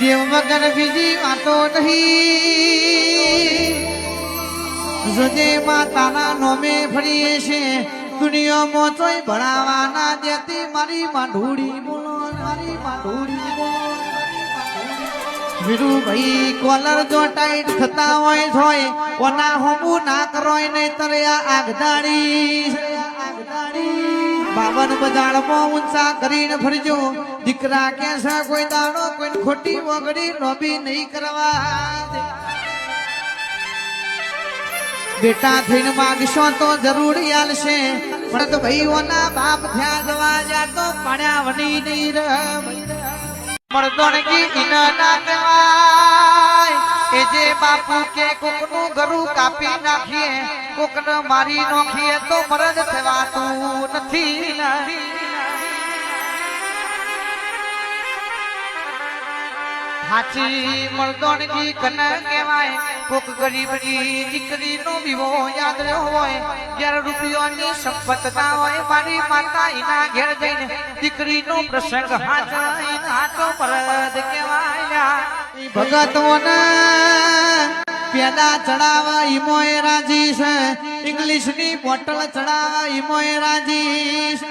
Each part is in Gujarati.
દેવ વગર બીજી વાતો નહીં જોજે માતાના નોમે ફરીએ છે દુનિયામાં તોય ભણાવાના દેતી મારી માંઢુડી બોલો મારી માંઢુડી બોલો વીરુભાઈ કોલર જો ટાઈટ થતા હોય થોય ઓના હોમું ના કરોય નહીં તરયા આગદાડી બાવન બજારમાં ઊંચા કરીને ફરજો દીકરા કેસા કોઈ દાડો કોઈ ખોટી વગડી લોભી નહીં કરવા બેટા થઈને માગશો તો જરૂર આલશે પણ તો ભાઈઓના બાપ થયા જવા જા તો પડ્યા વની નહીં મરદોન કી ઇના ના કહેવાય એ જે બાપુ કે કોકનું ગરું કાપી નાખીએ કોકને મારી નોખીએ તો મરદ થવાતું નથી હાચી મરદોનગી કને કહેવાય કોક ગરીબની દીકરીનો વિવો યાદ રહ્યો હોય જ્યારે રૂપિયોની સંપત ના હોય મારી માતા એના ઘેર જઈને દીકરીનો પ્રસંગ હાચો મરદ કહેવાય ભગતોને પેડા ચડાવવા ઈમોય રાજી છે ઇંગ્લિશની બોટલ ચડાવવા ઈમોય રાજી છે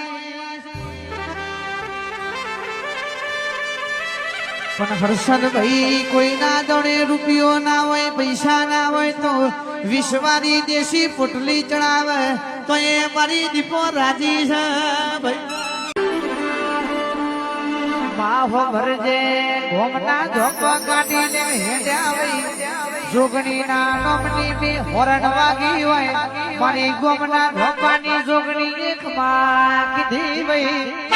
પણ હર્ષદ ભાઈ કોઈ ના જોડે રૂપિયો ના હોય પૈસા ના હોય તો વિશ્વારી દેશી પોટલી ચડાવે તો એ મારી દીપો રાજી છે ભાઈ બાહો ભરજે ઘોમના ઝોપા કાઢીને હેડ્યા ભાઈ જોગણી ના નોમની બે હોરણ વાગી હોય મારી ગોમના ઝોપાની જોગણી એક માં કીધી ભાઈ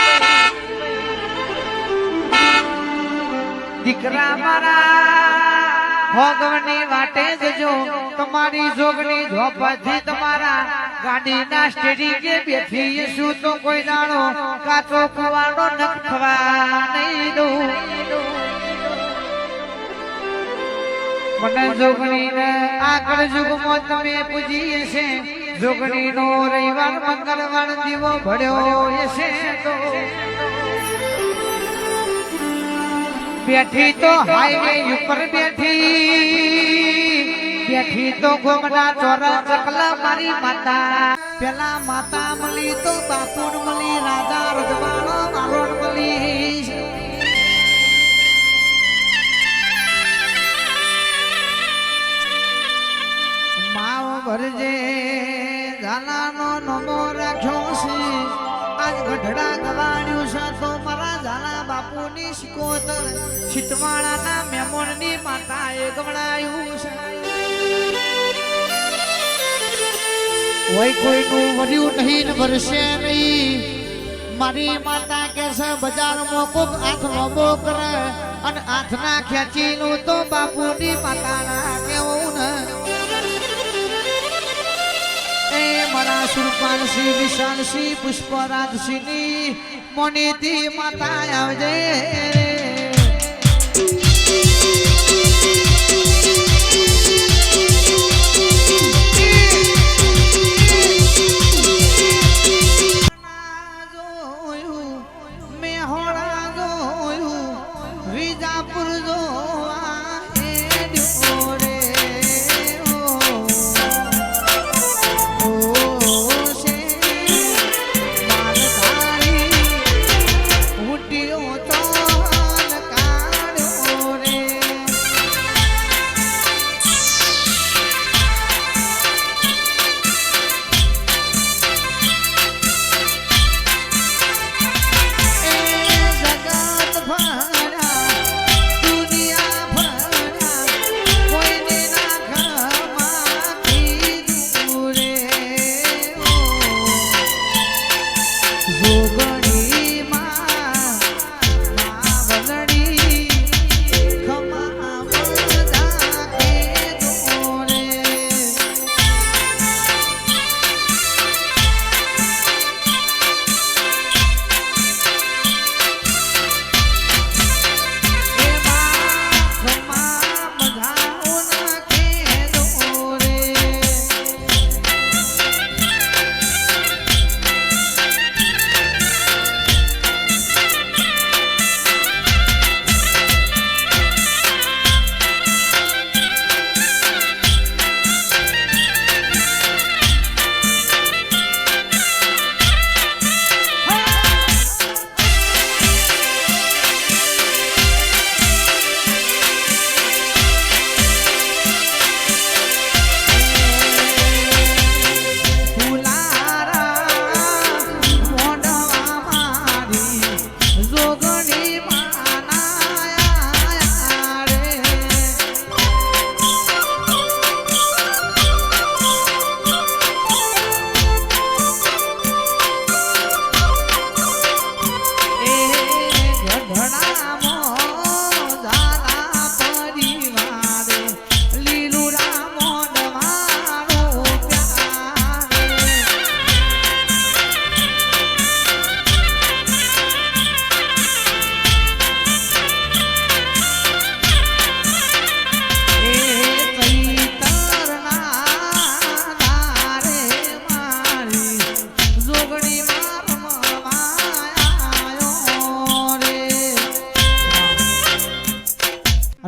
દીકરા મારા ભોગવની વાટે જજો તમારી જોગની ઝોપથી તમારા ગાડીના સ્ટેડી કે બેઠી શું તો કોઈ દાડો કાચો કુવાનો નખ થવા નહીં દઉં મને જોગણીને આગળ યુગમાં તમે પૂજી છે જોગણીનો રવિવાર મંગળવાર દીવો ભળ્યો છે તો બેઠી તો હાઈવે ઉપર બેઠી તો ગોમના ચોરા ચકલા મારી માતા પેલા માતા મળી તો બાપુન મળી રાજા રજવાડો મારોણ મળી માવ ભરજે ઝાલાનો નમો રાખ્યો છે આજ ગઢડા ગવાડ્યું છે તો મારા ઝાલા બાપુની શિકોતર શીતવાળાના મેમોનની માતાએ ગવડાયું છે હોય કોઈનું વર્યું નહીં ભરશે નહીં મારી માતા કે છે બજારમાં કોક હાથ લોબો કરે અને હાથના ખેંચીનું તો બાપુની માતાના કેવું ને મારા સુરપાલસિંહ વિશાલસિંહ પુષ્પરાજસિંહની મોનીતી માતા આવજે મેહોણા જોયું વિજાપુર જોવા દુનિયા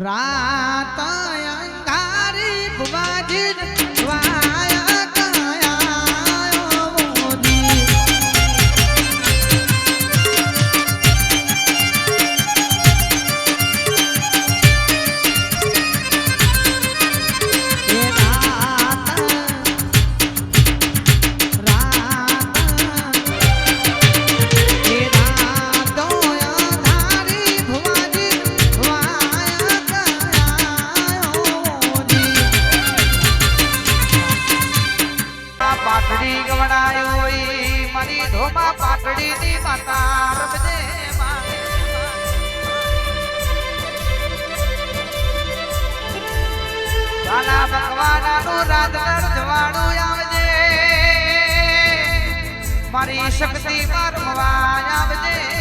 રાત અંધારી ભુવાજી વાયા કયા મોદી એ રાત એ રાત અંધારી ભુવાજી પાટડી ગવડાયો હોય મારી ધોમા પાટડી ની માતા રમજે ગાના ભગવાના નું રાધર જવાડું આવજે મારી શક્તિ માં રમવા આવજે